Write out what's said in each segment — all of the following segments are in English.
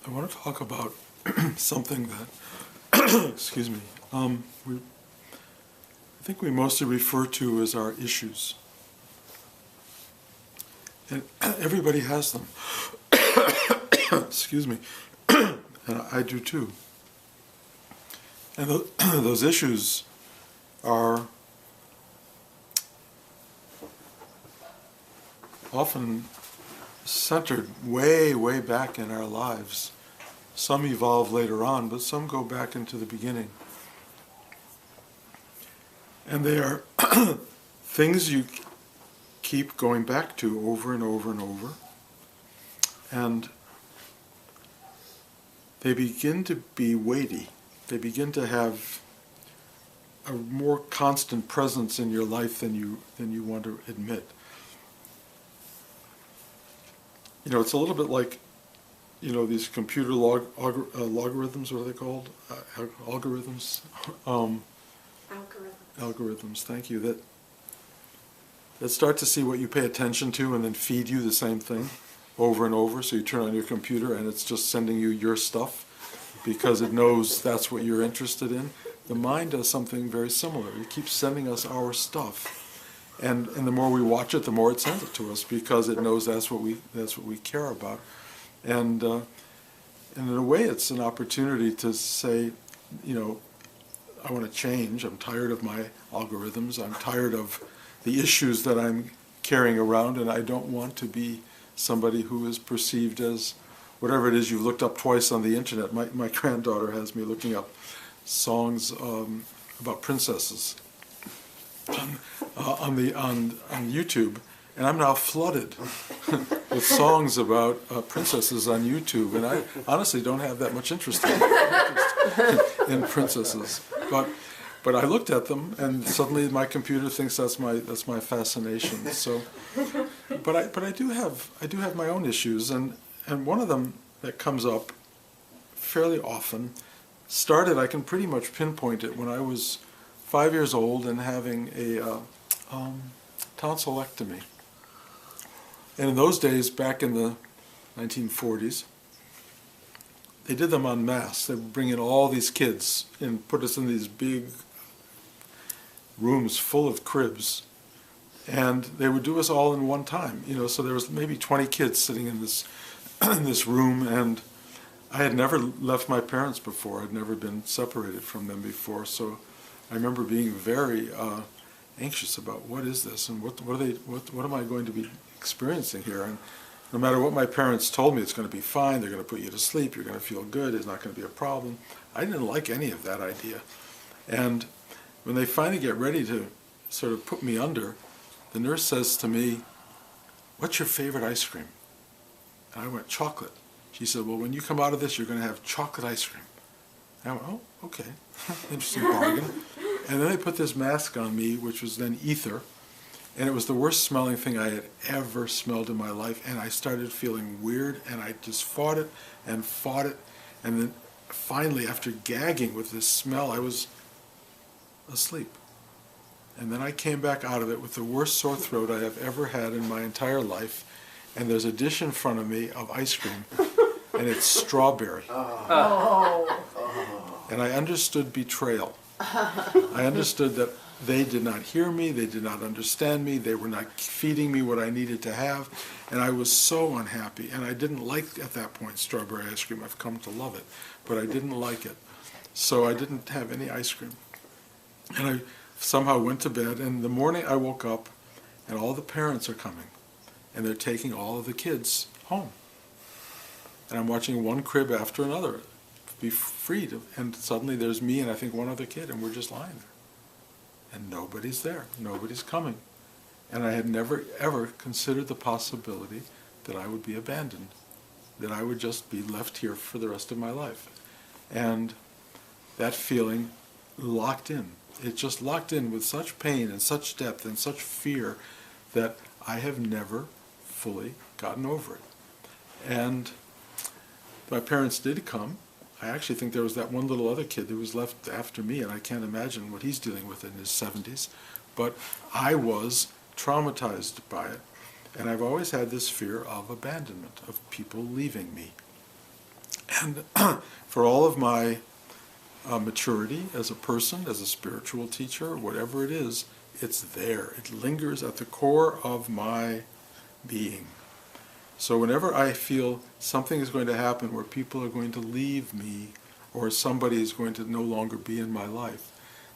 I want to talk about something that, excuse me, I think we mostly refer to as our issues. And everybody has them. Excuse me. And I do too. And those issues are often centered way, way back in our lives. Some evolve later on, but some go back into the beginning. And they are things you keep going back to over and over and over. And they begin to be weighty. They begin to have a more constant presence in your life than you want to admit. You know, it's a little bit like, you know, these computer logarithms, what are they called? Algorithms? Algorithms, thank you. That start to see what you pay attention to and then feed you the same thing over and over. So you turn on your computer and it's just sending you your stuff because it knows that's what you're interested in. The mind does something very similar. It keeps sending us our stuff. And the more we watch it, the more it sends it to us because it knows that's what we care about. And in a way, it's an opportunity to say, you know, I want to change. I'm tired of my algorithms. I'm tired of the issues that I'm carrying around, and I don't want to be somebody who is perceived as whatever it is you've looked up twice on the internet. My granddaughter has me looking up songs about princesses on YouTube, and I'm now flooded with songs about princesses on YouTube, and I honestly don't have that much interest in princesses, but I looked at them, and suddenly my computer thinks that's my fascination. So, but I do have my own issues, and one of them that comes up fairly often started, I can pretty much pinpoint it, when I was 5 years old and having a tonsillectomy. And in those days, back in the 1940s, they did them en masse. They would bring in all these kids and put us in these big rooms full of cribs. And they would do us all in one time. You know, so there was maybe 20 kids sitting in this in this room, and I had never left my parents before. I'd never been separated from them before. So I remember being very anxious about what is this and what am I going to be experiencing here. And no matter what my parents told me, it's going to be fine, they're going to put you to sleep, you're going to feel good, it's not going to be a problem. I didn't like any of that idea. And when they finally get ready to sort of put me under, the nurse says to me, "What's your favorite ice cream?" And I went, "Chocolate." She said, "Well, when you come out of this, you're going to have chocolate ice cream." And I went, "Oh, okay." Interesting bargain. And then they put this mask on me, which was then ether, and it was the worst smelling thing I had ever smelled in my life, and I started feeling weird, and I just fought it, and then finally, after gagging with this smell, I was asleep. And then I came back out of it with the worst sore throat I have ever had in my entire life, and there's a dish in front of me of ice cream, and it's strawberry. And I understood betrayal. I understood that they did not hear me, they did not understand me, they were not feeding me what I needed to have, and I was so unhappy. And I didn't like, at that point, strawberry ice cream. I've come to love it, but I didn't like it. So I didn't have any ice cream. And I somehow went to bed, and in the morning I woke up, and all the parents are coming, and they're taking all of the kids home. And I'm watching one crib after another be freed, and suddenly there's me and I think one other kid, and we're just lying there. And nobody's there, nobody's coming. And I had never ever considered the possibility that I would be abandoned, that I would just be left here for the rest of my life. And that feeling locked in. It just locked in with such pain and such depth and such fear that I have never fully gotten over it. And my parents did come. I actually think there was that one little other kid who was left after me, and I can't imagine what he's dealing with in his 70s. But I was traumatized by it, and I've always had this fear of abandonment, of people leaving me. And for all of my maturity as a person, as a spiritual teacher, whatever it is, it's there. It lingers at the core of my being. So whenever I feel something is going to happen where people are going to leave me, or somebody is going to no longer be in my life,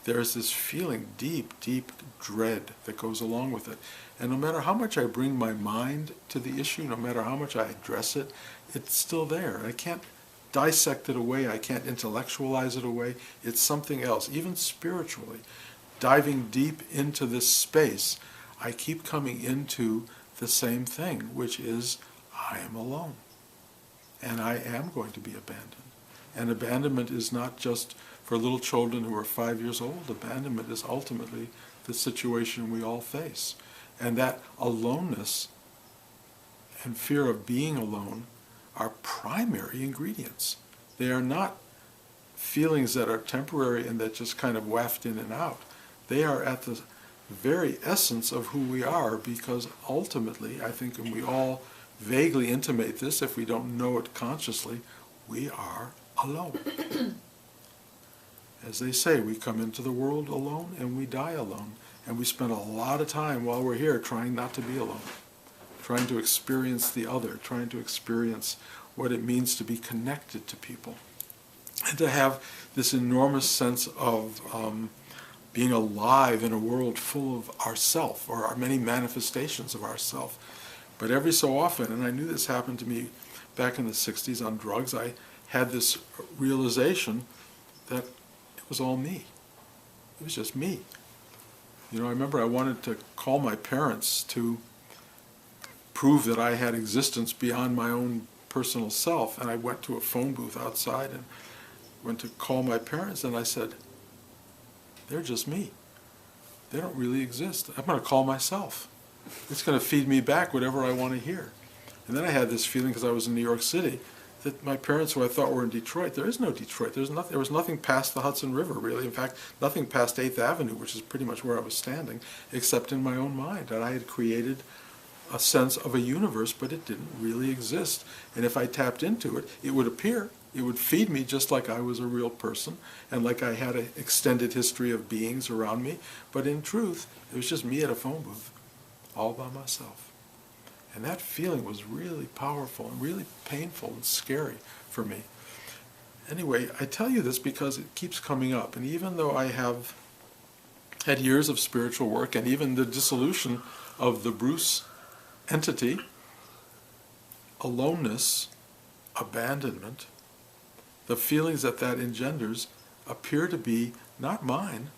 there's this feeling, deep, deep dread that goes along with it. And no matter how much I bring my mind to the issue, no matter how much I address it, it's still there. I can't dissect it away, I can't intellectualize it away. It's something else. Even spiritually, diving deep into this space, I keep coming into the same thing, which is I am alone. And I am going to be abandoned. And abandonment is not just for little children who are 5 years old. Abandonment is ultimately the situation we all face. And that aloneness and fear of being alone are primary ingredients. They are not feelings that are temporary and that just kind of waft in and out. They are at the very essence of who we are, because ultimately, I think, and we all vaguely intimate this if we don't know it consciously, we are alone. As they say, we come into the world alone and we die alone. And we spend a lot of time while we're here trying not to be alone, trying to experience the other, trying to experience what it means to be connected to people, and to have this enormous sense of being alive in a world full of ourself, or our many manifestations of ourself. But every so often, and I knew this happened to me back in the 60s on drugs, I had this realization that it was all me. It was just me. You know, I remember I wanted to call my parents to prove that I had existence beyond my own personal self, and I went to a phone booth outside and went to call my parents, and I said, they're just me. They don't really exist. I'm going to call myself. It's going to feed me back whatever I want to hear. And then I had this feeling, because I was in New York City, that my parents, who I thought were in Detroit, there is no Detroit. There was nothing past the Hudson River, really. In fact, nothing past 8th Avenue, which is pretty much where I was standing, except in my own mind. And I had created a sense of a universe, but it didn't really exist. And if I tapped into it, it would appear. It would feed me just like I was a real person, and like I had an extended history of beings around me. But in truth, it was just me at a phone booth, all by myself. And that feeling was really powerful and really painful and scary for me. Anyway, I tell you this because it keeps coming up. And even though I have had years of spiritual work, and even the dissolution of the Bruce entity, aloneness, abandonment, the feelings that that engenders appear to be not mine,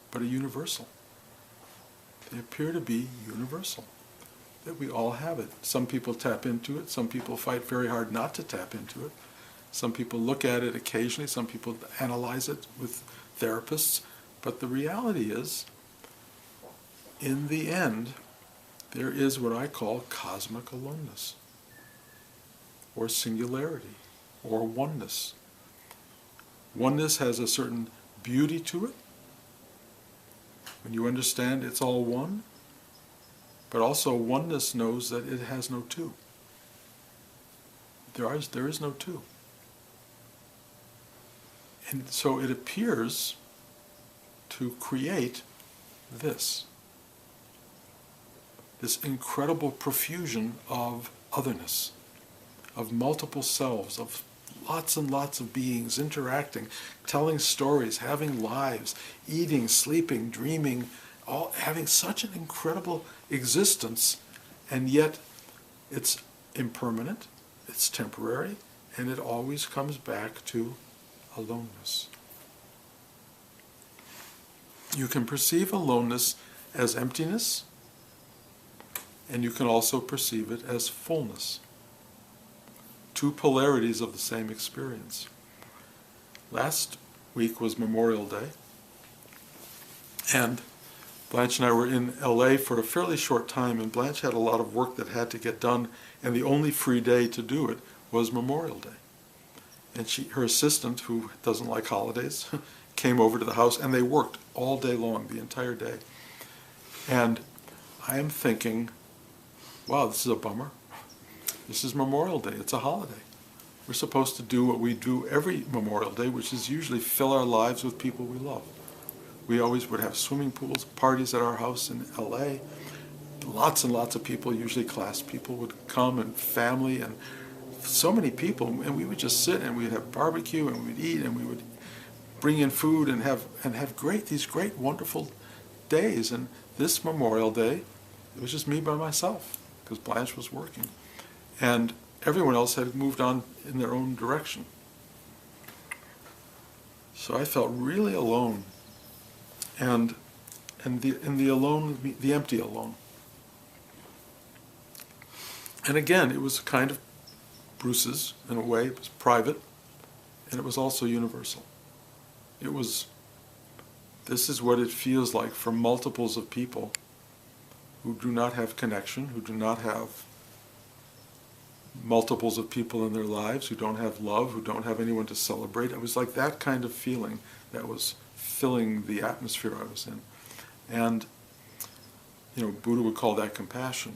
but a universal. They appear to be universal, that we all have it. Some people tap into it, some people fight very hard not to tap into it. Some people look at it occasionally, some people analyze it with therapists, but the reality is, in the end, there is what I call cosmic aloneness, or singularity, or oneness. Oneness has a certain beauty to it, when you understand it's all one, but also oneness knows that it has no two. There is no two. And so it appears to create this incredible profusion of otherness, of multiple selves, of lots and lots of beings interacting, telling stories, having lives, eating, sleeping, dreaming, all having such an incredible existence, and yet it's impermanent, it's temporary, and it always comes back to aloneness. You can perceive aloneness as emptiness, and you can also perceive it as fullness. Two polarities of the same experience. Last week was Memorial Day, and Blanche and I were in LA for a fairly short time, and Blanche had a lot of work that had to get done, and the only free day to do it was Memorial Day. And her assistant, who doesn't like holidays, came over to the house, and they worked all day long, the entire day. And I am thinking, wow, this is a bummer. This is Memorial Day, it's a holiday. we're supposed to do what we do every Memorial Day, which is usually fill our lives with people we love. We always would have swimming pools, parties at our house in LA. Lots and lots of people, usually class people, would come, and family, and so many people, and we would just sit and we'd have barbecue and we'd eat and we would bring in food and have these great wonderful days. And this Memorial Day, it was just me by myself because Blanche was working, and everyone else had moved on in their own direction. So I felt really alone, and the alone, the empty alone. And again, it was kind of Bruce's in a way. It was private, and it was also universal. It was, this is what it feels like for multiples of people who do not have connection, who do not have multiples of people in their lives, who don't have love, who don't have anyone to celebrate. It was like that kind of feeling that was filling the atmosphere I was in. And, Buddha would call that compassion,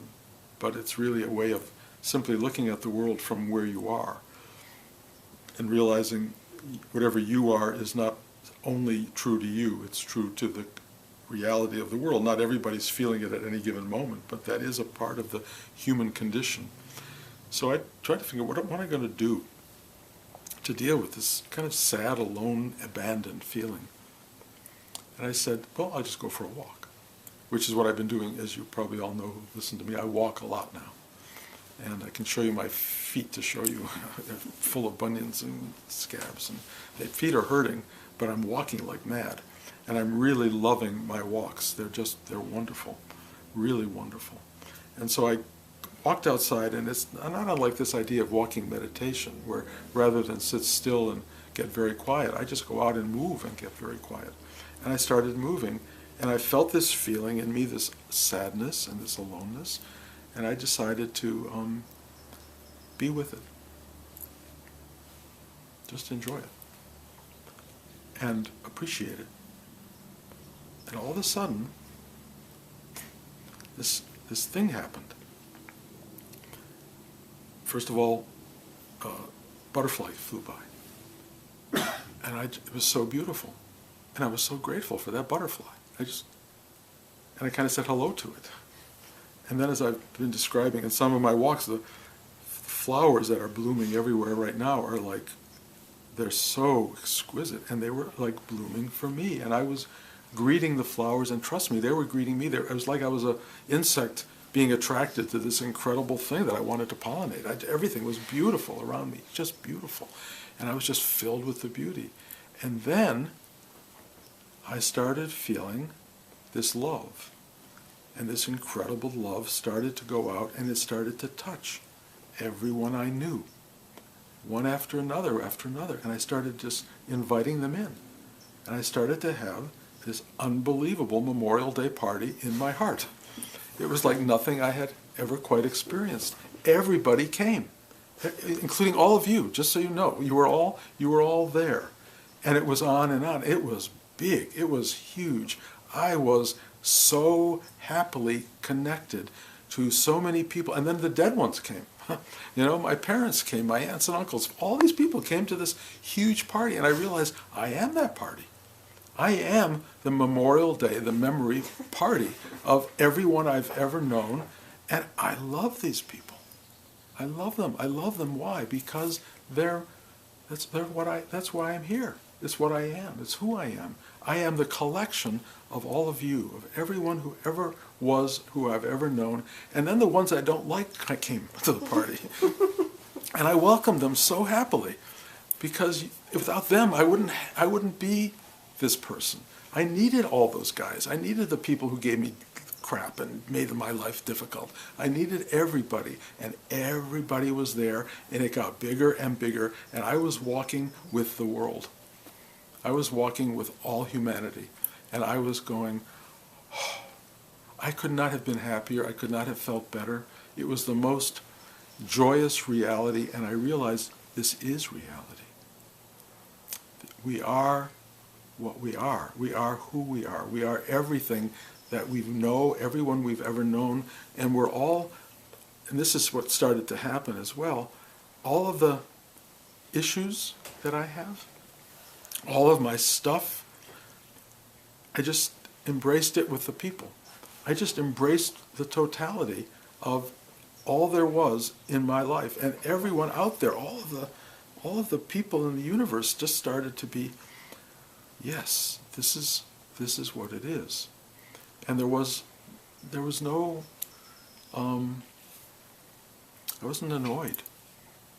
but it's really a way of simply looking at the world from where you are and realizing whatever you are is not only true to you, it's true to the reality of the world. Not everybody's feeling it at any given moment, but that is a part of the human condition. So I tried to figure out what am I going to do to deal with this kind of sad, alone, abandoned feeling. And I said, well, I'll just go for a walk, which is what I've been doing, as you probably all know who listen to me. I walk a lot now. And I can show you my feet to show you. They're full of bunions and scabs. And the feet are hurting, but I'm walking like mad. And I'm really loving my walks. They're wonderful, really wonderful. And so I walked outside, and it's not unlike this idea of walking meditation, where rather than sit still and get very quiet, I just go out and move and get very quiet. And I started moving, and I felt this feeling in me, this sadness and this aloneness, and I decided to be with it. Just enjoy it. And appreciate it. And all of a sudden, this thing happened. First of all, a butterfly flew by. And it was so beautiful. And I was so grateful for that butterfly. And I kind of said hello to it. And then, as I've been describing in some of my walks, the flowers that are blooming everywhere right now are like, they're so exquisite, and they were like blooming for me. And I was greeting the flowers, and trust me, they were greeting me. It was like I was an insect being attracted to this incredible thing that I wanted to pollinate. Everything was beautiful around me, just beautiful. And I was just filled with the beauty. And then I started feeling this love. And this incredible love started to go out, and it started to touch everyone I knew, one after another, and I started just inviting them in. And I started to have this unbelievable Memorial Day party in my heart. It was like nothing I had ever quite experienced. Everybody came, including all of you, just so you know. You were all there. And it was on and on. It was big. It was huge. I was so happily connected to so many people. And then the dead ones came. My parents came, my aunts and uncles. All these people came to this huge party, and I realized I am that party. I am the Memorial Day, the memory party of everyone I've ever known, and I love these people. I love them. I love them. Why? Because that's why I'm here. It's what I am. It's who I am. I am the collection of all of you, of everyone who ever was, who I've ever known, and then the ones I don't like came to the party. And I welcomed them so happily, because without them I wouldn't be this person. I needed all those guys. I needed the people who gave me crap and made my life difficult. I needed everybody, and everybody was there, and it got bigger and bigger, and I was walking with the world. I was walking with all humanity, and I was going, oh, I could not have been happier. I could not have felt better. It was the most joyous reality, and I realized this is reality. We are what we are. We are who we are. We are everything that we know, everyone we've ever known, and we're all, and this is what started to happen as well, all of the issues that I have, all of my stuff, I just embraced it with the people. I just embraced the totality of all there was in my life, and everyone out there, all of the people in the universe just started to be, yes, this is what it is. And there was no, I wasn't annoyed.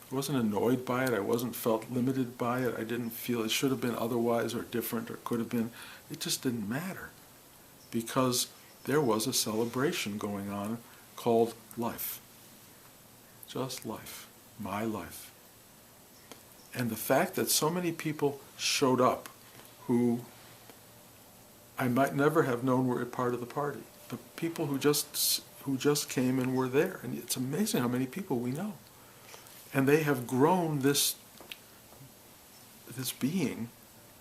I wasn't annoyed by it. I wasn't felt limited by it. I didn't feel it should have been otherwise or different or could have been. It just didn't matter, because there was a celebration going on called life. Just life. My life. And the fact that so many people showed up who I might never have known were a part of the party. The people who just came and were there. And it's amazing how many people we know. And they have grown this being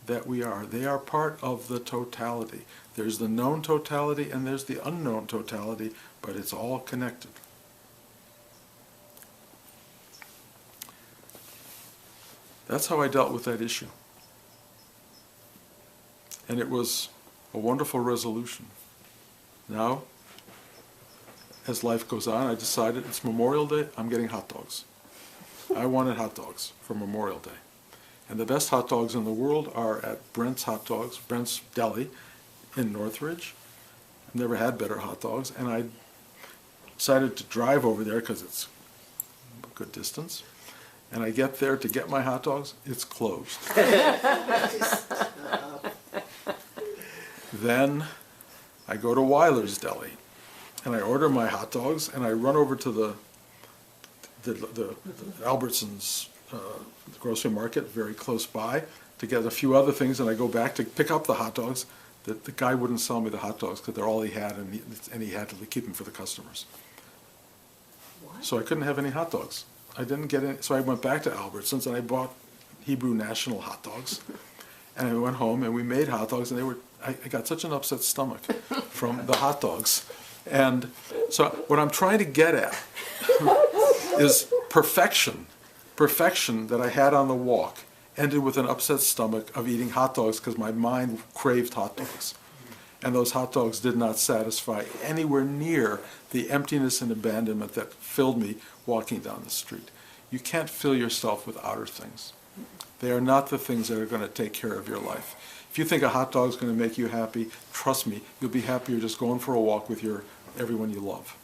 that we are. They are part of the totality. There's the known totality and there's the unknown totality, but it's all connected. That's how I dealt with that issue. And it was a wonderful resolution. Now, as life goes on, I decided it's Memorial Day, I'm getting hot dogs. I wanted hot dogs for Memorial Day. And the best hot dogs in the world are at Brent's Hot Dogs, Brent's Deli in Northridge. I've never had better hot dogs, and I decided to drive over there because it's a good distance. And I get there to get my hot dogs, it's closed. Then I go to Weiler's Deli, and I order my hot dogs, and I run over to the Albertsons grocery market very close by to get a few other things, and I go back to pick up the hot dogs. The guy wouldn't sell me the hot dogs because they're all he had, and he had to keep them for the customers. What? So I couldn't have any hot dogs. I didn't get any, so I went back to Albertsons and I bought Hebrew National hot dogs. And I went home and we made hot dogs, and I got such an upset stomach from the hot dogs. And so what I'm trying to get at is perfection that I had on the walk ended with an upset stomach of eating hot dogs because my mind craved hot dogs. And those hot dogs did not satisfy anywhere near the emptiness and abandonment that filled me walking down the street. You can't fill yourself with outer things. They are not the things that are going to take care of your life. If you think a hot dog is going to make you happy, trust me, you'll be happier just going for a walk with everyone you love.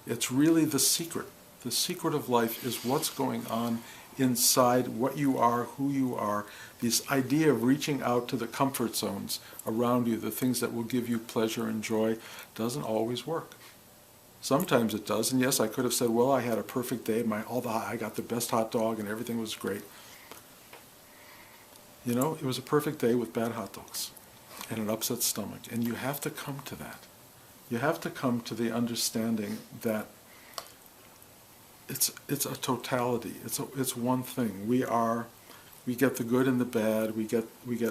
It's really the secret. The secret of life is what's going on inside what you are, who you are. This idea of reaching out to the comfort zones around you, the things that will give you pleasure and joy, doesn't always work. Sometimes it does, and yes, I could have said, well, I had a perfect day, I got the best hot dog and everything was great. You know, it was a perfect day with bad hot dogs and an upset stomach, and you have to come to that. You have to come to the understanding that it's a totality. It's one thing. We get the good and the bad. We get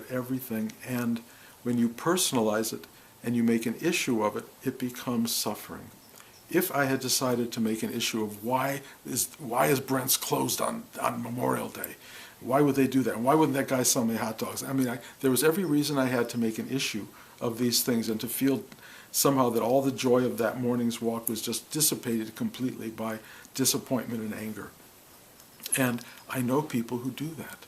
everything. And when you personalize it and you make an issue of it, it becomes suffering. If I had decided to make an issue of why is Brent's closed on Memorial Day, why would they do that? And why wouldn't that guy sell me hot dogs? I mean, there was every reason I had to make an issue of these things and to feel somehow that all the joy of that morning's walk was just dissipated completely by disappointment and anger. And I know people who do that.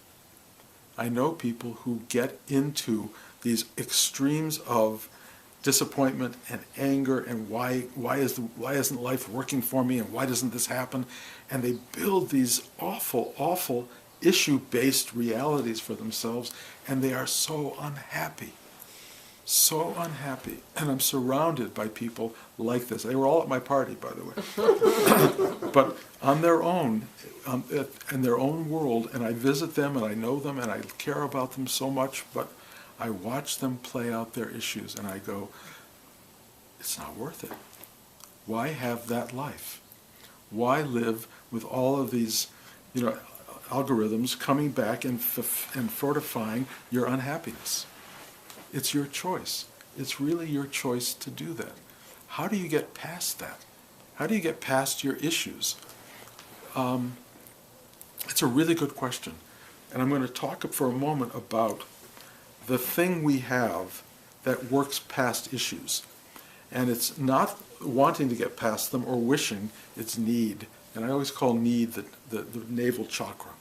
I know people who get into these extremes of disappointment and anger and why isn't life working for me and why doesn't this happen? And they build these awful issue-based realities for themselves, and they are so unhappy. So unhappy. And I'm surrounded by people like this. They were all at my party, by the way. But on their own, in their own world, and I visit them and I know them and I care about them so much, but I watch them play out their issues and I go, it's not worth it. Why have that life? Why live with all of these, algorithms coming back and fortifying your unhappiness? It's your choice. It's really your choice to do that. How do you get past that? How do you get past your issues? It's a really good question. And I'm going to talk for a moment about the thing we have that works past issues. And it's not wanting to get past them or wishing, it's need. And I always call need the navel chakra.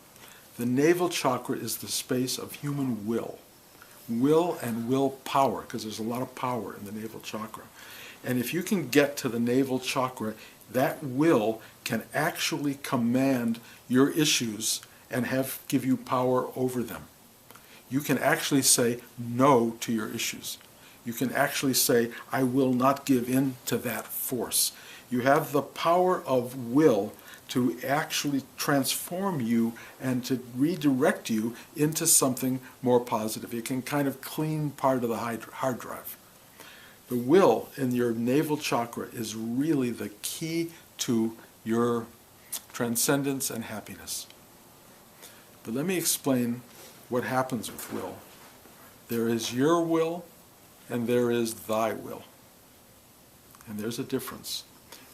The navel chakra is the space of human will. Will and willpower, because there's a lot of power in the navel chakra. And if you can get to the navel chakra, that will can actually command your issues and give you power over them. You can actually say no to your issues. You can actually say, I will not give in to that force. You have the power of will to actually transform you and to redirect you into something more positive. It can kind of clean part of the hard drive. The will in your navel chakra is really the key to your transcendence and happiness. But let me explain what happens with will. There is your will and there is thy will. And there's a difference.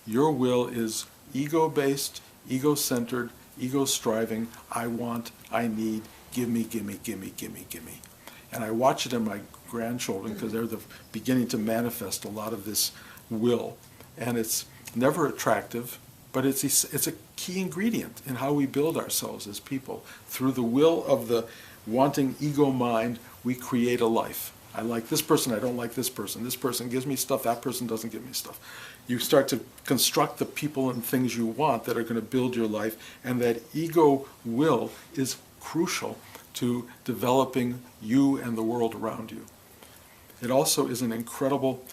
Your will is ego-based, ego-centered, ego-striving. I want, I need, give me, give me, give me, give me, give me. And I watch it in my grandchildren because they're beginning to manifest a lot of this will. And it's never attractive, but it's a key ingredient in how we build ourselves as people. Through the will of the wanting ego mind, we create a life. I like this person, I don't like this person. This person gives me stuff, that person doesn't give me stuff. You start to construct the people and things you want that are going to build your life, and that ego will is crucial to developing you and the world around you. It also is an incredible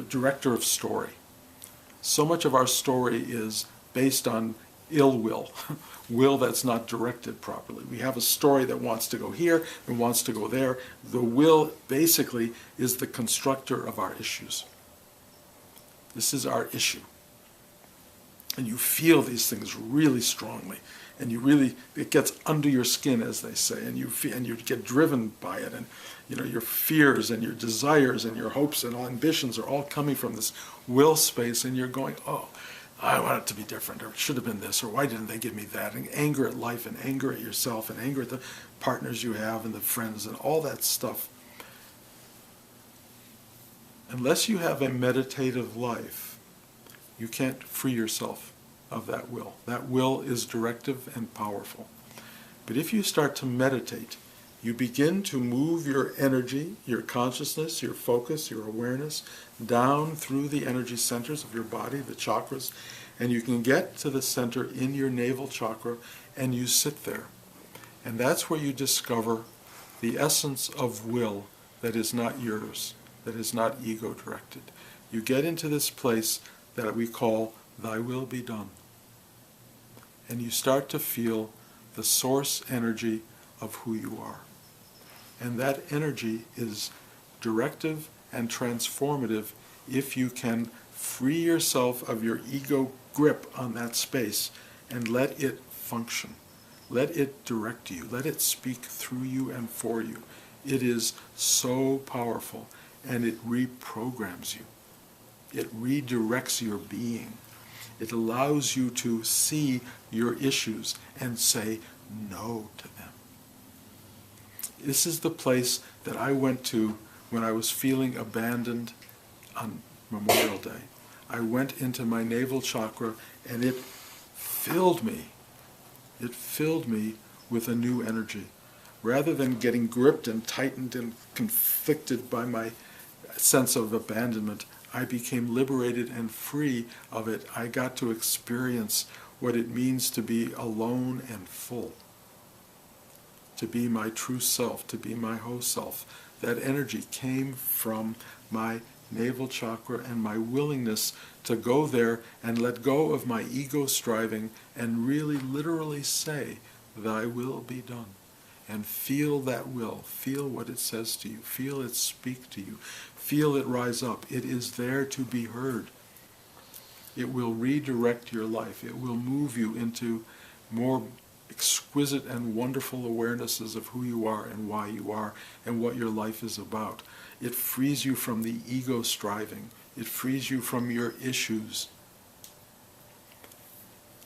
director of story. So much of our story is based on ill will, will that's not directed properly. We have a story that wants to go here and wants to go there. The will basically is the constructor of our issues. This is our issue. And you feel these things really strongly. And it gets under your skin, as they say, and you get driven by it. And your fears and your desires and your hopes and ambitions are all coming from this will space, and you're going, oh, I want it to be different, or it should have been this, or why didn't they give me that? And anger at life, and anger at yourself, and anger at the partners you have, and the friends, and all that stuff. Unless you have a meditative life, you can't free yourself of that will. That will is directive and powerful. But if you start to meditate, you begin to move your energy, your consciousness, your focus, your awareness down through the energy centers of your body, the chakras, and you can get to the center in your navel chakra, and you sit there. And that's where you discover the essence of will that is not yours, that is not ego-directed. You get into this place that we call thy will be done. And you start to feel the source energy of who you are. And that energy is directive and transformative if you can free yourself of your ego grip on that space and let it function. Let it direct you. Let it speak through you and for you. It is so powerful, and it reprograms you. It redirects your being. It allows you to see your issues and say no to them. This is the place that I went to when I was feeling abandoned on Memorial Day. I went into my navel chakra, and it filled me. It filled me with a new energy. Rather than getting gripped and tightened and conflicted by my sense of abandonment, I became liberated and free of it. I got to experience what it means to be alone and full, to be my true self, to be my whole self. That energy came from my navel chakra and my willingness to go there and let go of my ego striving and really literally say, thy will be done. And feel that will. Feel what it says to you. Feel it speak to you. Feel it rise up. It is there to be heard. It will redirect your life. It will move you into more exquisite and wonderful awarenesses of who you are and why you are and what your life is about. It frees you from the ego striving. It frees you from your issues.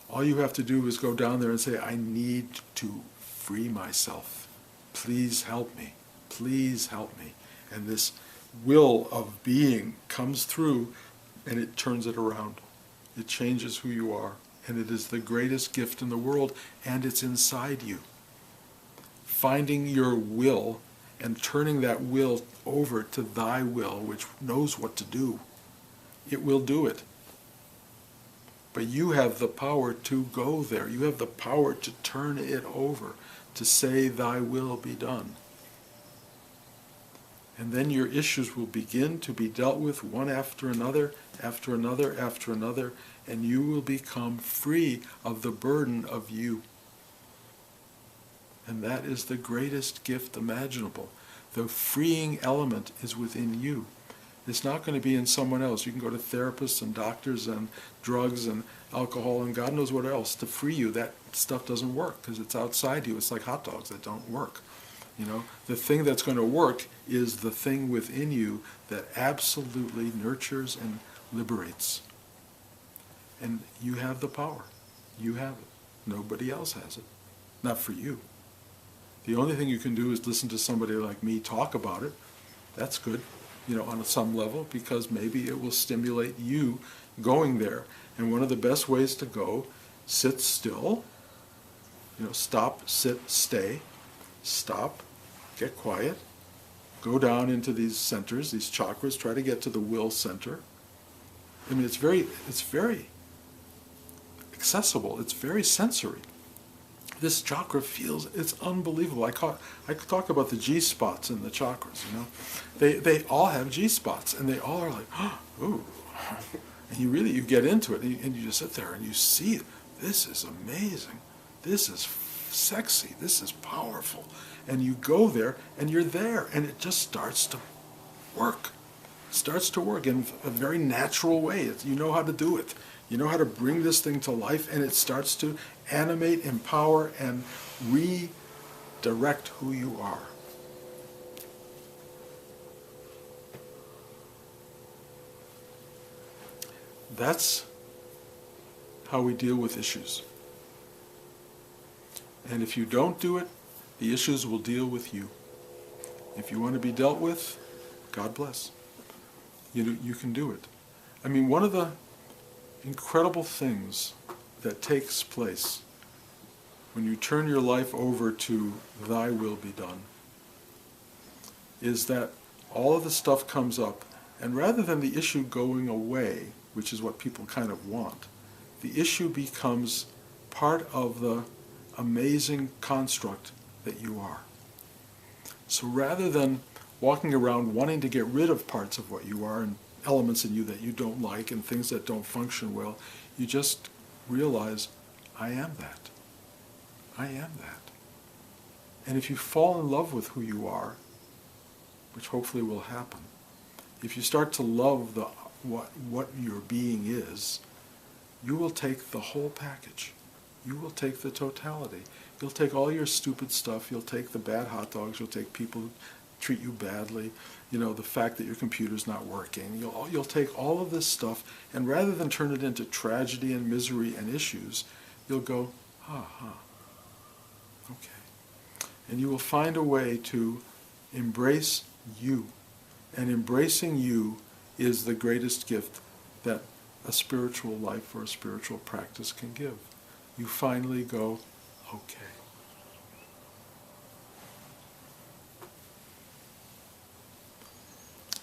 All you have to do is go down there and say, I need to free myself. Please help me. Please help me. And this will of being comes through and it turns it around. It changes who you are. And it is the greatest gift in the world, and it's inside you. Finding your will and turning that will over to thy will, which knows what to do. It will do it. But you have the power to go there. You have the power to turn it over, to say thy will be done. And then your issues will begin to be dealt with one after another, after another, after another, and you will become free of the burden of you. And that is the greatest gift imaginable. The freeing element is within you. It's not going to be in someone else. You can go to therapists and doctors and drugs and alcohol and God knows what else to free you. That stuff doesn't work because it's outside you. It's like hot dogs that don't work. You know, the thing that's going to work is the thing within you that absolutely nurtures and liberates. And you have the power. You have it. Nobody else has it. Not for you. The only thing you can do is listen to somebody like me talk about it. That's good, you know, on some level, because maybe it will stimulate you going there. And one of the best ways to go, sit still, you know, stop, sit, stay, stop, get quiet, go down into these centers, these chakras, try to get to the will center. I mean, it's very accessible, it's very sensory. This chakra feels, it's unbelievable. I talk about the G-spots in the chakras, you know. They all have G-spots, and they all are like, oh, ooh. And you get into it, and you just sit there and you see it. This is amazing. This is sexy. This is powerful. And you go there, and you're there, and it just starts to work. It starts to work in a very natural way. You know how to do it. You know how to bring this thing to life, and it starts to animate, empower, and redirect who you are. That's how we deal with issues. And if you don't do it, the issues will deal with you. If you want to be dealt with, God bless. You can do it. I mean, one of the incredible things that takes place when you turn your life over to thy will be done is that all of the stuff comes up, and rather than the issue going away, which is what people kind of want, the issue becomes part of the amazing construct that you are. So rather than walking around wanting to get rid of parts of what you are and elements in you that you don't like and things that don't function well, you just realize, I am that. I am that. And if you fall in love with who you are, which hopefully will happen, if you start to love what your being is, you will take the whole package. You will take the totality. You'll take all your stupid stuff. You'll take the bad hot dogs. You'll take people who treat you badly. You know, the fact that your computer's not working. You'll take all of this stuff, and rather than turn it into tragedy and misery and issues, you'll go, okay. And you will find a way to embrace you. And embracing you is the greatest gift that a spiritual life or a spiritual practice can give. You finally go, okay.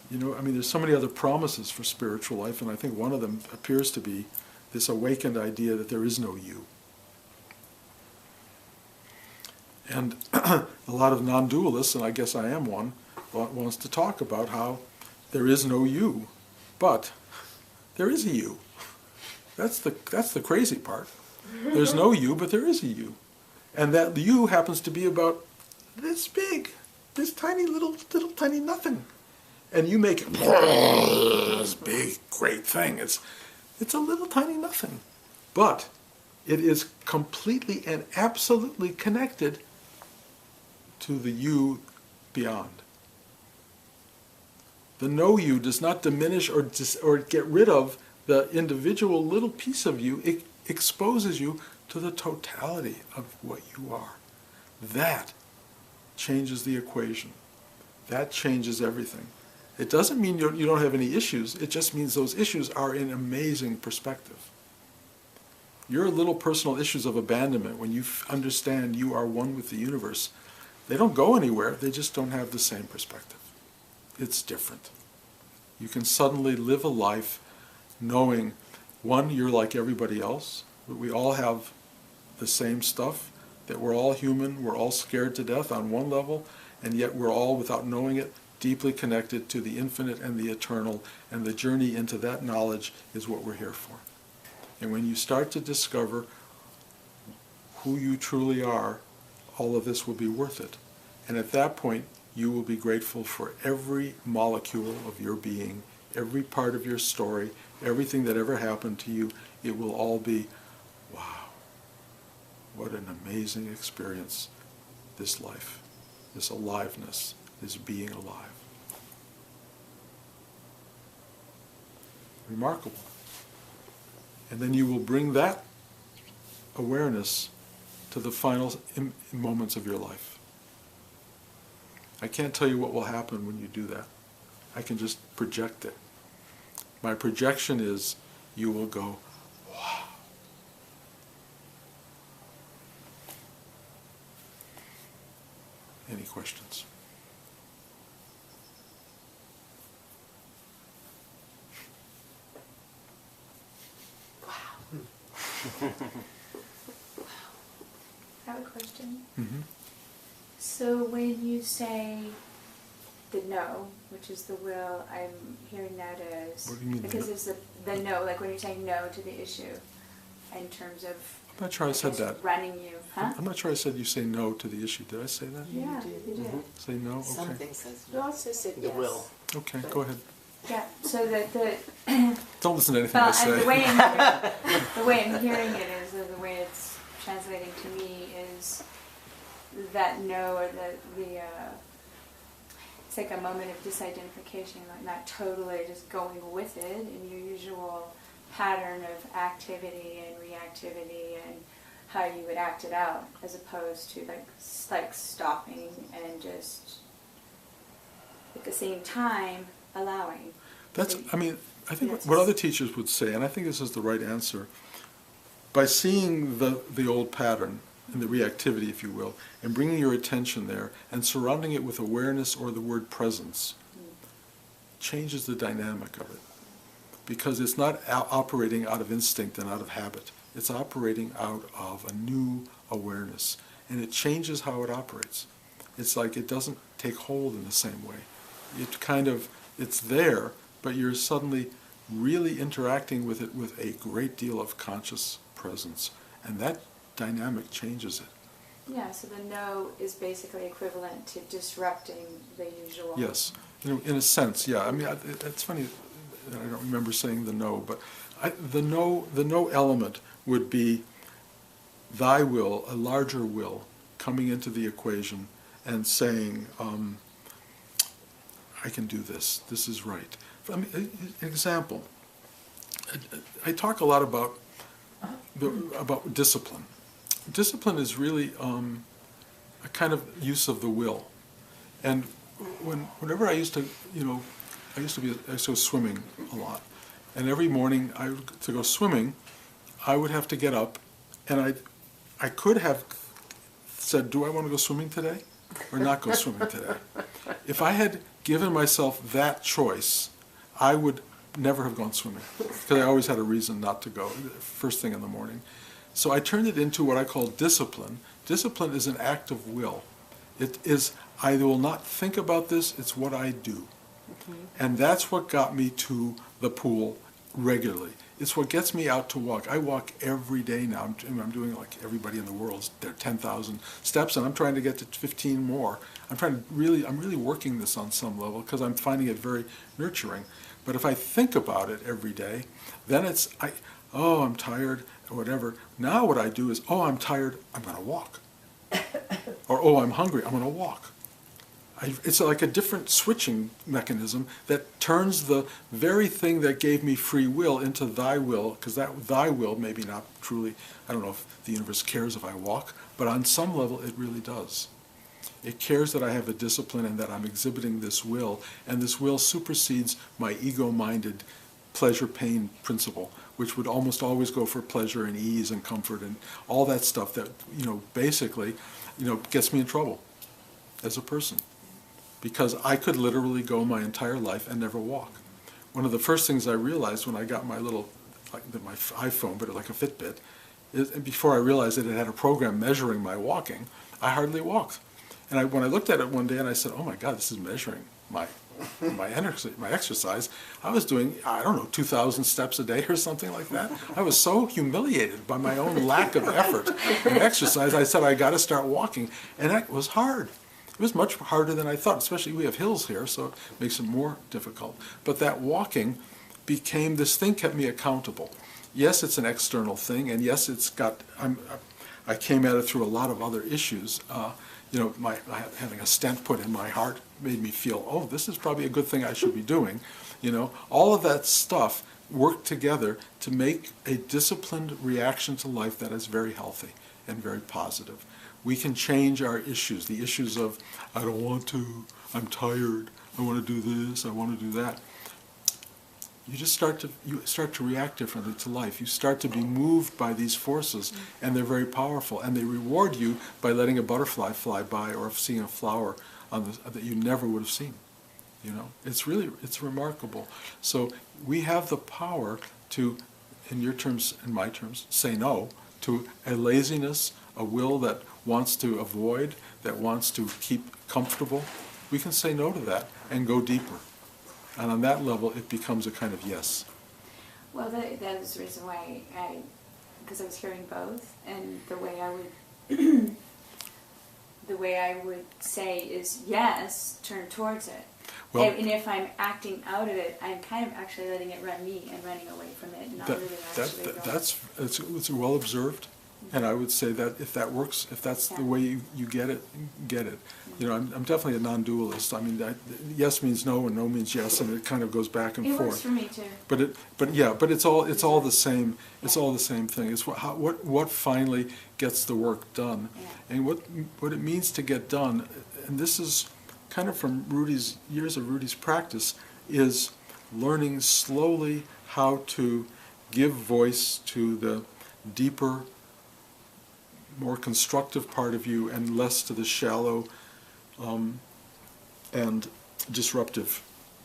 You know, I mean, there's so many other promises for spiritual life, and I think one of them appears to be this awakened idea that there is no you. And a lot of non-dualists, and I guess I am one, wants to talk about how there is no you, but there is a you. That's the crazy part. There's no you, but there is a you. And that you happens to be about this big, this tiny little tiny nothing. And you make it this big, great thing. It's a little tiny nothing. But it is completely and absolutely connected to the you beyond. The no you does not diminish or get rid of the individual little piece of you. It exposes you to the totality of what you are. that changes the equation. That changes everything. It doesn't mean you don't have any issues. It just means those issues are in amazing perspective. Your little personal issues of abandonment, when you understand you are one with the universe, they don't go anywhere. They just don't have the same perspective. It's different. You can suddenly live a life knowing, one, you're like everybody else. We all have the same stuff, that we're all human, we're all scared to death on one level, and yet we're all, without knowing it, deeply connected to the infinite and the eternal, and the journey into that knowledge is what we're here for. And when you start to discover who you truly are, all of this will be worth it. And at that point, you will be grateful for every molecule of your being, every part of your story, everything that ever happened to you. It will all be, wow, what an amazing experience, this life, this aliveness, this being alive. Remarkable. And then you will bring that awareness to the final moments of your life. I can't tell you what will happen when you do that. I can just project it. My projection is you will go, wow. Any questions? I have a question. Mm-hmm. So when you say the no, which is the will, I'm hearing that as... What do you mean? Because it's the no, like when you're saying no to the issue in terms of... I'm not sure I said that. Running you, huh? I'm not sure I said you say no to the issue. Did I say that? Yeah, you did. Say no? Okay. Something says You also said the yes. will. Okay, go ahead. Yeah, so that the... Don't listen to anything I Well, say. and the way I'm hearing it is, or the way it's translating to me is that no, or it's like a moment of disidentification, like not totally just going with it in your usual pattern of activity and reactivity and how you would act it out, as opposed to like stopping and just at the same time allowing. That's, So- I mean, I think Yes. what other teachers would say, and I think this is the right answer, by seeing the old pattern and the reactivity, if you will, and bringing your attention there and surrounding it with awareness or the word presence, changes the dynamic of it. Because it's not operating out of instinct and out of habit. It's operating out of a new awareness. And it changes how it operates. It's like it doesn't take hold in the same way. It's there, but you're suddenly really interacting with it with a great deal of conscious presence. And that dynamic changes it. Yeah, so the no is basically equivalent to disrupting the usual. Yes, in a sense, yeah. I mean, it's funny that I don't remember saying the no, but the no element would be thy will, a larger will, coming into the equation and saying, I can do this. This is right. I mean, an example. I talk a lot about discipline. Discipline is really a kind of use of the will. And whenever I used to go swimming a lot. And every morning to go swimming, I would have to get up, and I could have said, do I want to go swimming today or not go swimming today? If I had given myself that choice, I would never have gone swimming, because I always had a reason not to go first thing in the morning. So I turned it into what I call discipline. Discipline is an act of will. It is, I will not think about this, it's what I do. And that's what got me to the pool regularly. It's what gets me out to walk. I walk every day now. I'm doing like everybody in the world. There are 10,000 steps, and I'm trying to get to 15 more. I'm really working this on some level because I'm finding it very nurturing. But if I think about it every day, then I'm tired or whatever. Now what I do is, I'm tired, I'm going to walk. Or, I'm hungry, I'm going to walk. it's like a different switching mechanism that turns the very thing that gave me free will into thy will, because that thy will maybe not truly, I don't know if the universe cares if I walk, but on some level it really does. It cares that I have a discipline and that I'm exhibiting this will, and this will supersedes my ego-minded pleasure-pain principle, which would almost always go for pleasure and ease and comfort and all that stuff that, basically, gets me in trouble as a person. Because I could literally go my entire life and never walk. One of the first things I realized when I got my little, my iPhone, but like a Fitbit, is before I realized that it had a program measuring my walking, I hardly walked. And when I looked at it one day and I said, oh my God, this is measuring my exercise, I was doing, 2,000 steps a day or something like that. I was so humiliated by my own lack of effort in exercise. I said, I got to start walking. And that was hard. It was much harder than I thought, especially we have hills here, so it makes it more difficult. But that walking became, this thing kept me accountable. Yes, it's an external thing, and yes, I came at it through a lot of other issues. Having a stent put in my heart made me feel, oh, this is probably a good thing I should be doing. All of that stuff worked together to make a disciplined reaction to life that is very healthy and very positive. We can change our issues, the issues of, I don't want to, I'm tired, I want to do this, I want to do that. You start to react differently to life. You start to be moved by these forces, and they're very powerful, and they reward you by letting a butterfly fly by or seeing a flower that you never would have seen. It's remarkable. So we have the power to, in your terms, in my terms, say no to a laziness, a will that wants to avoid, that wants to keep comfortable. We can say no to that and go deeper. And on that level, it becomes a kind of yes. Well, that is the reason why because I was hearing both, and the way I would say is yes, turn towards it. Well, and if I'm acting out of it, I'm kind of actually letting it run me and running away from it, and not really actually going. It's well observed. And I would say that if that works, if that's the way you get it, get it. I'm definitely a non-dualist. I mean, yes means no and no means yes, and it kind of goes back and forth. It works for me too. But it's all the same. It's all the same thing. It's what finally gets the work done, and what it means to get done. And this is kind of from years of Rudy's practice, is learning slowly how to give voice to the deeper, more constructive part of you and less to the shallow and disruptive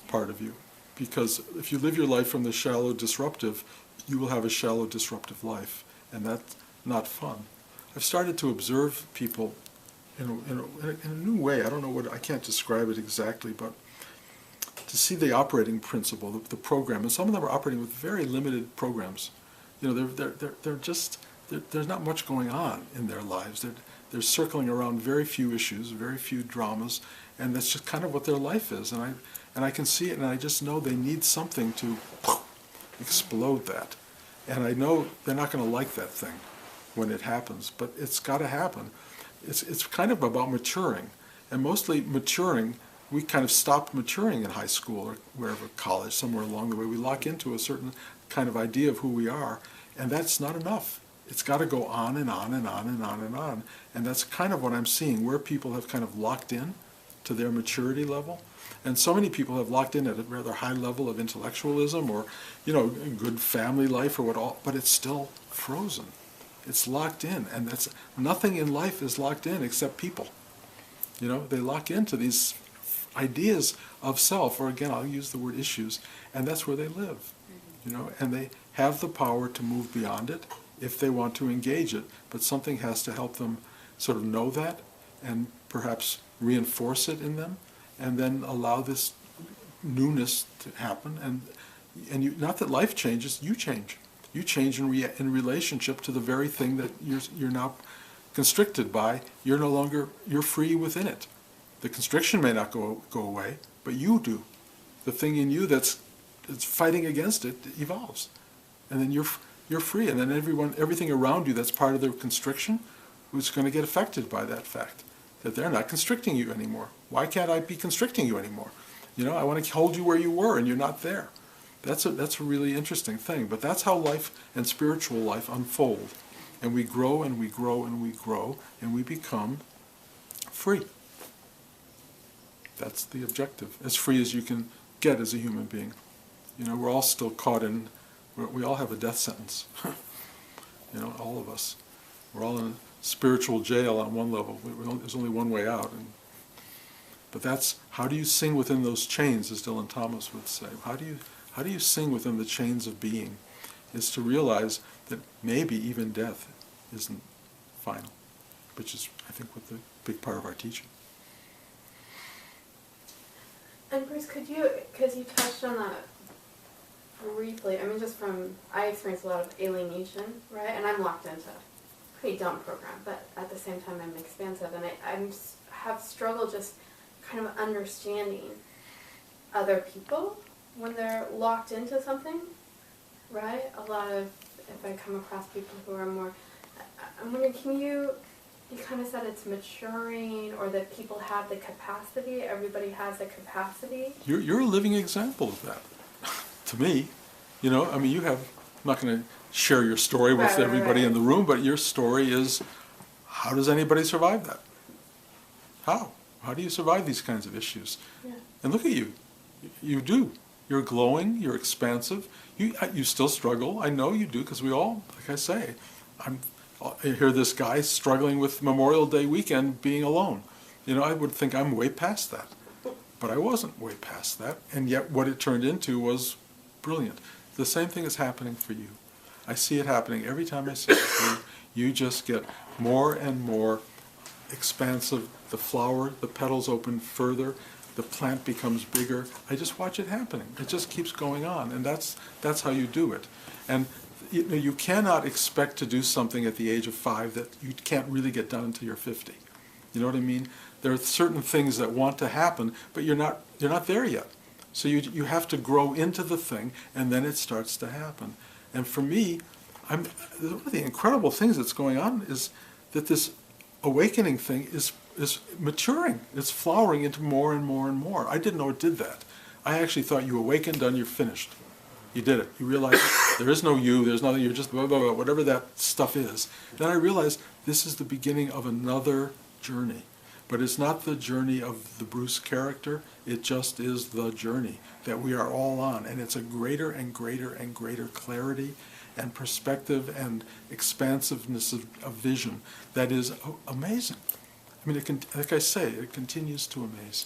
part of you. Because if you live your life from the shallow disruptive, you will have a shallow disruptive life, and that's not fun. I've started to observe people in a new way. I don't know I can't describe it exactly, but to see the operating principle, the program, and some of them are operating with very limited programs. There's not much going on in their lives. They're circling around very few issues, very few dramas, and that's just kind of what their life is. And I can see it, and I just know they need something to explode that. And I know they're not going to like that thing when it happens, but it's got to happen. It's kind of about maturing, and mostly maturing. We kind of stopped maturing in high school or wherever, college, somewhere along the way. We lock into a certain kind of idea of who we are, and that's not enough. It's got to go on and on and on and on and on. And that's kind of what I'm seeing, where people have kind of locked in to their maturity level. And so many people have locked in at a rather high level of intellectualism or, good family life or what all, but it's still frozen. It's locked in. And that's nothing in life is locked in except people. They lock into these ideas of self, or again, I'll use the word issues, and that's where they live. And they have the power to move beyond it if they want to engage it, but something has to help them sort of know that and perhaps reinforce it in them, and then allow this newness to happen. And not that life changes, you change. You change in relationship to the very thing that you're now constricted by. You're no longer, you're free within it. The constriction may not go away, but you do. The thing in you that's fighting against it evolves, and then you're free, and then everything around you that's part of the constriction is going to get affected by that fact, that they're not constricting you anymore. Why can't I be constricting you anymore? I want to hold you where you were and you're not there. That's a really interesting thing. But that's how life and spiritual life unfold. And we grow and we grow and we grow and we become free. That's the objective. As free as you can get as a human being. We're all still caught in, we all have a death sentence. All of us. We're all in a spiritual jail on one level. There's only one way out. But that's, how do you sing within those chains, as Dylan Thomas would say? How do you sing within the chains of being? Is to realize that maybe even death isn't final, which is, I think, what the big part of our teaching. And Bruce, because you touched on that briefly, I experienced a lot of alienation, right? And I'm locked into a pretty dumb program, but at the same time I'm expansive, and I have struggled just kind of understanding other people when they're locked into something, right? A lot of, if I come across people who are more, I'm wondering, you kind of said it's maturing, or that people have the capacity, everybody has the capacity. You're a living example of that, to me. You have, I'm not going to share your story with everybody in the room, but your story is, how does anybody survive that? How? How do you survive these kinds of issues? Yeah. And look at you. You do. You're glowing, you're expansive, you still struggle. I know you do, because we all, like I say, I hear this guy struggling with Memorial Day weekend being alone. I would think I'm way past that. But I wasn't way past that, and yet what it turned into was brilliant. The same thing is happening for you. I see it happening every time I see it for you. You just get more and more expansive. The flower, the petals open further, the plant becomes bigger. I just watch it happening. It just keeps going on, and that's how you do it. And you cannot expect to do something at the age of 5 that you can't really get done until you're 50. You know what I mean? There are certain things that want to happen, but you're not there yet. So you have to grow into the thing, and then it starts to happen. And for me, one of the incredible things that's going on is that this awakening thing is maturing. It's flowering into more and more and more. I didn't know it did that. I actually thought you awakened, done, you're finished. You did it. You realize there is no you, there's nothing, you're just blah, blah, blah, whatever that stuff is. Then I realized this is the beginning of another journey. But it's not the journey of the Bruce character, it just is the journey that we are all on. And it's a greater and greater and greater clarity and perspective and expansiveness of vision that is amazing. I mean, like I say, it continues to amaze.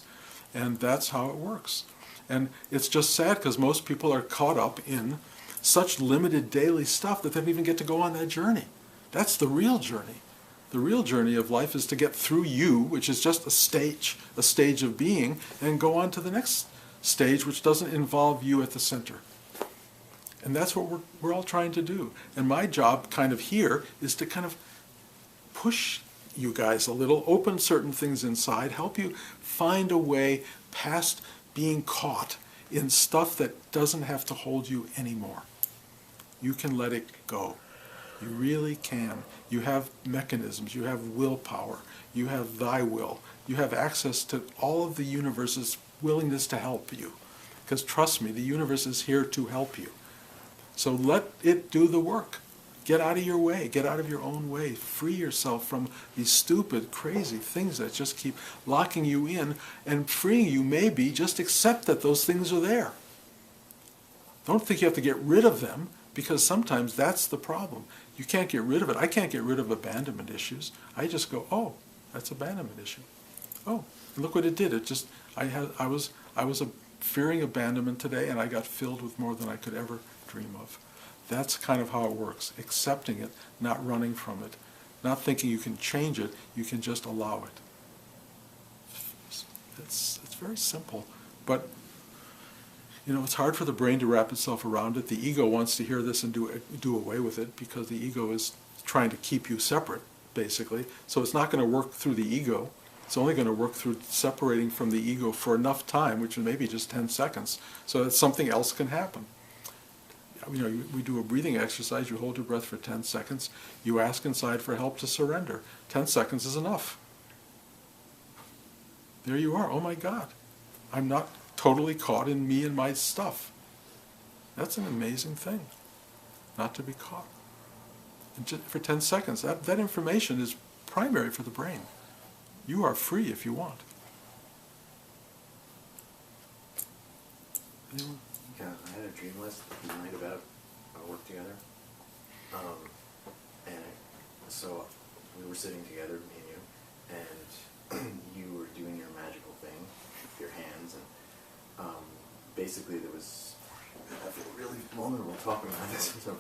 And that's how it works. And it's just sad because most people are caught up in such limited daily stuff that they don't even get to go on that journey. That's the real journey. The real journey of life is to get through you, which is just a stage of being, and go on to the next stage, which doesn't involve you at the center. And that's what we're all trying to do. And my job kind of here is to kind of push you guys a little, open certain things inside, help you find a way past being caught in stuff that doesn't have to hold you anymore. You can let it go. You really can. You have mechanisms, you have willpower, you have thy will, you have access to all of the universe's willingness to help you. Because trust me, the universe is here to help you. So let it do the work. Get out of your way. Get out of your own way. Free yourself from these stupid, crazy things that just keep locking you in, and freeing you maybe just accept that those things are there. Don't think you have to get rid of them, because sometimes that's the problem. You can't get rid of it. I can't get rid of abandonment issues. I just go, oh, that's abandonment issue. Oh, look what it did. It just, I was fearing abandonment today, and I got filled with more than I could ever dream of. That's kind of how it works. Accepting it, not running from it, not thinking you can change it. You can just allow it. It's very simple, but it's hard for the brain to wrap itself around it. The ego wants to hear this and do away with it, because the ego is trying to keep you separate, basically. So it's not going to work through the ego. It's only going to work through separating from the ego for enough time, which is maybe just 10 seconds, so that something else can happen. We do a breathing exercise. You hold your breath for 10 seconds. You ask inside for help to surrender. 10 seconds is enough. There you are. Oh my God. I'm not totally caught in me and my stuff. That's an amazing thing, not to be caught. And just for 10 seconds, that information is primary for the brain. You are free if you want. Anyone? Yeah, I had a dream last night about our work together. And so we were sitting together, me and you, and you were doing your magical thing with your hands. And basically there was, I feel really vulnerable talking about this. So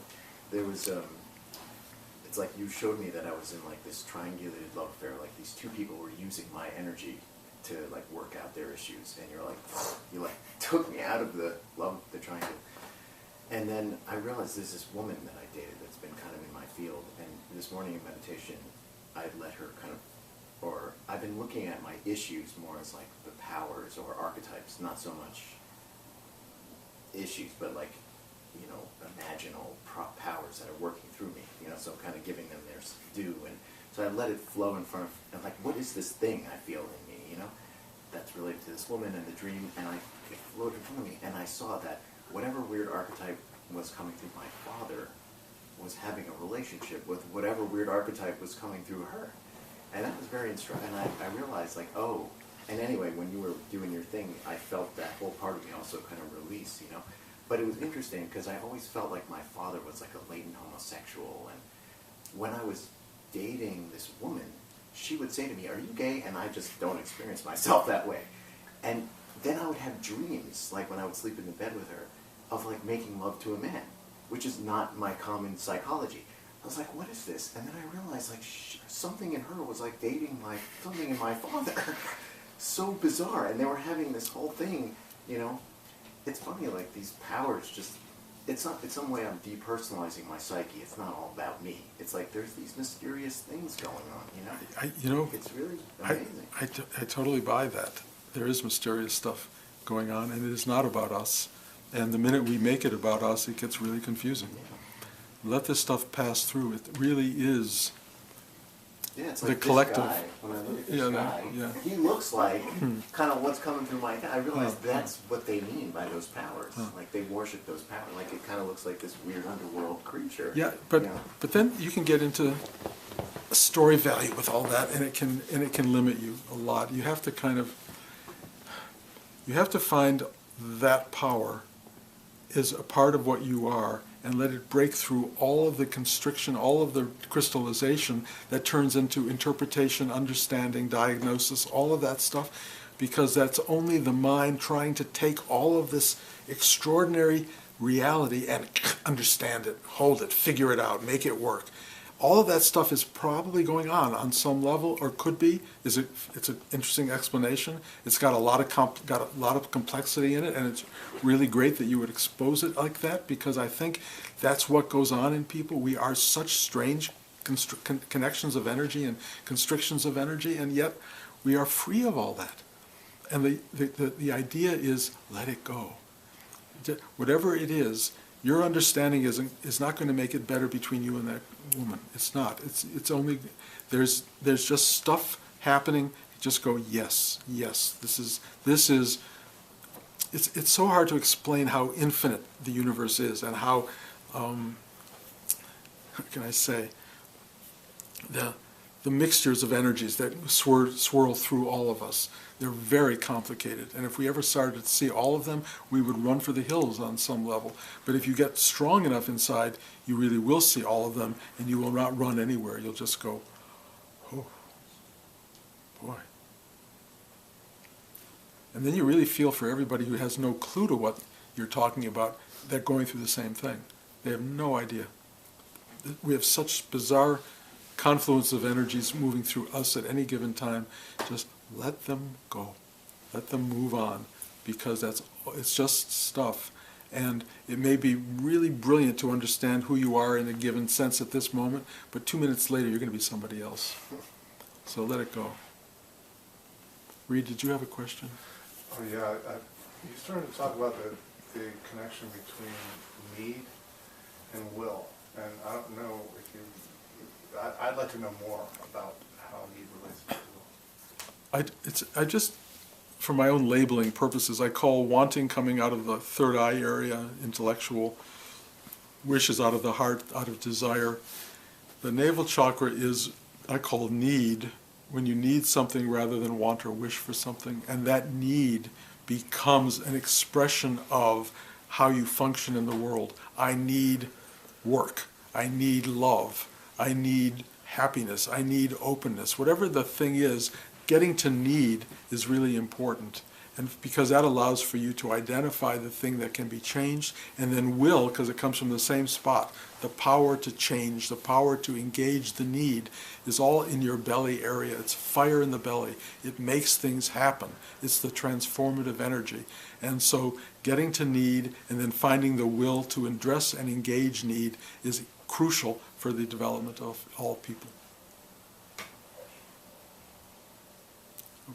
there was, it's like you showed me that I was in like this triangulated love affair, like these two people were using my energy to like work out their issues, and you like took me out of the love, the triangle. And then I realized there's this woman that I dated that's been kind of in my field, and this morning in meditation, I'd let her kind of, or I've been looking at my issues more as like the powers or archetypes, not so much issues, but like, you know, imaginal powers that are working through me, you know, so I'm kind of giving them their due. And so I let it flow in front of, and like, what is this thing I feel in me, you know, that's related to this woman and the dream, and it flowed in front of me, and I saw that whatever weird archetype was coming through my father was having a relationship with whatever weird archetype was coming through her. And that was very instructive, and I realized, like, oh, and anyway, when you were doing your thing, I felt that whole part of me also kind of release, you know. But it was interesting, because I always felt like my father was like a latent homosexual, and when I was dating this woman, she would say to me, "Are you gay?" And I just don't experience myself that way. And then I would have dreams, like when I would sleep in the bed with her, of like making love to a man, which is not my common psychology. I was like, what is this? And then I realized like something in her was like dating something in my father. So bizarre. And they were having this whole thing, you know. It's funny, like these powers just, it's not, in some way I'm depersonalizing my psyche. It's not all about me. It's like there's these mysterious things going on, you know? It's really amazing. I totally buy that. There is mysterious stuff going on, and it is not about us. And the minute we make it about us, it gets really confusing. Yeah. Let this stuff pass through. It really is It's the like collective. This guy, when I look at this guy, he looks like kind of what's coming through my head. I realize that's what they mean by those powers. Like they worship those powers. Like it kind of looks like this weird underworld creature. Yeah, but then you can get into story value with all that, and it can limit you a lot. You have to find that power is a part of what you are, and let it break through all of the constriction, all of the crystallization that turns into interpretation, understanding, diagnosis, all of that stuff, because that's only the mind trying to take all of this extraordinary reality and understand it, hold it, figure it out, make it work. All of that stuff is probably going on some level, or could be. It's an interesting explanation. It's got a lot of complexity in it, and it's really great that you would expose it like that, because I think that's what goes on in people. We are such strange connections of energy and constrictions of energy, and yet we are free of all that. And the idea is, let it go. Whatever it is, your understanding is not going to make it better between you and that woman. It's not. It's only there's just stuff happening. Just go, yes, yes. This is. It's so hard to explain how infinite the universe is, and how can I say, the mixtures of energies that swirl through all of us. They're very complicated, and if we ever started to see all of them, we would run for the hills on some level. But if you get strong enough inside, you really will see all of them, and you will not run anywhere. You'll just go, oh, boy. And then you really feel for everybody who has no clue to what you're talking about. They're going through the same thing. They have no idea. We have such bizarre confluence of energies moving through us at any given time. Just let them go. Let them move on, because it's just stuff. And it may be really brilliant to understand who you are in a given sense at this moment, but 2 minutes later you're going to be somebody else. So let it go. Reed, did you have a question? Oh yeah, you started to talk about the connection between need and will, and I don't know if you. I'd like to know more about how need relates to will. for my own labeling purposes, I call wanting coming out of the third eye area, intellectual, wishes out of the heart, out of desire. The navel chakra is, I call need, when you need something rather than want or wish for something, and that need becomes an expression of how you function in the world. I need work. I need love. I need happiness. I need openness. Whatever the thing is, getting to need is really important. And because that allows for you to identify the thing that can be changed, and then will, because it comes from the same spot. The power to change, the power to engage the need is all in your belly area. It's fire in the belly. It makes things happen. It's the transformative energy. And so getting to need and then finding the will to address and engage need is crucial for the development of all people.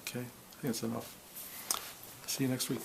Okay, I think that's enough. See you next week.